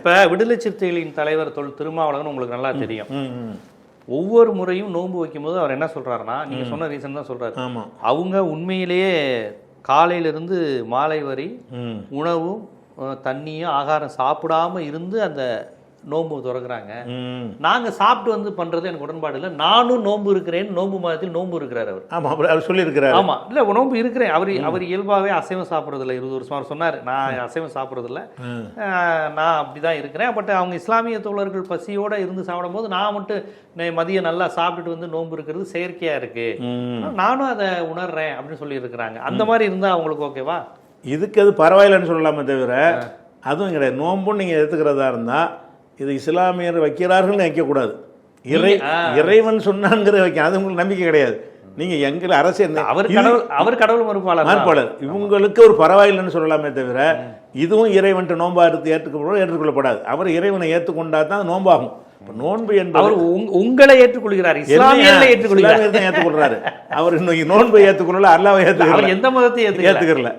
இப்போ விடுதலை சிறுத்தைகளின் தலைவர் திருமாவளவன் உங்களுக்கு நல்லா தெரியும். ஒவ்வொரு முறையும் நோன்பு வைக்கும்போது அவர் என்ன சொல்றாருன்னா, நீங்க சொன்ன ரீசன் தான் சொல்றாரு. அவங்க உண்மையிலேயே காலையிலிருந்து மாலை வரை உணவும் தண்ணியும் ஆகாரம் சாப்பிடாம இருந்து அந்த நோன்பு திறக்கிறாங்க. நாங்க சாப்பிட்டு வந்து பண்றது எனக்கு உடன்பாடு இல்லை. நானும் நோன்பு இருக்கிறேன், நோன்பு மாதத்தில் நோன்பு இருக்கிறார் அவர். ஆமா, அவர் சொல்லியிருக்கிறார். ஆமா, இல்ல நோன்பு இருக்கிறேன். அவர் இயல்பாகவே அசைவம் சாப்பிட்றது இல்லை. 20 வருஷமா அவர் சொன்னார், நான் அசைவம் சாப்பிட்றது இல்லை, நான் அப்படிதான் இருக்கிறேன். பட் அவங்க இஸ்லாமிய தோழர்கள் பசியோட இருந்து சாப்பிடும் போது நான் மட்டும் மதியம் நல்லா சாப்பிட்டுட்டு வந்து நோன்பு இருக்கிறது செயற்கையா இருக்கு, நானும் அதை உணர்றேன் அப்படின்னு சொல்லி இருக்கிறாங்க. அந்த மாதிரி இருந்தா அவங்களுக்கு ஓகேவா? இதுக்கு அது பரவாயில்லைன்னு சொல்லலாமே தவிர அதுவும் கிடையாது. நோன்புன்னு நீங்கள் எடுத்துக்கிறதா இருந்தால் இது இஸ்லாமியர் வைக்கிறார்கள் வைக்கக்கூடாது. இறைவன் சொன்னாங்கிற வைக்க, அது உங்களுக்கு நம்பிக்கை கிடையாது. நீங்கள் எங்கள் அரசியல் அவர் கடவுள் மறுப்பாளர், இவங்களுக்கு ஒரு பரவாயில்லைன்னு சொல்லலாமே தவிர இதுவும் இறைவன் நோன்பா எடுத்து ஏற்றுக்கொள்ளப்படாது. அவர் இறைவனை ஏற்றுக்கொண்டா தான் நோம்பாகும். நோன்பு என்பவர் உங்களை ஏற்றுக்கொள்கிறார், இஸ்லாமியர்களை ஏற்றுக்கொள்கிறார். ஏற்றுக்கொள்றாரு. அவர் இன்னைக்கு நோன்பை ஏற்றுக்கொள்ளல, அல்லாஹ்வை ஏற்றுக்கொள்ள, எந்த மதத்தை ஏற்றுக்கல.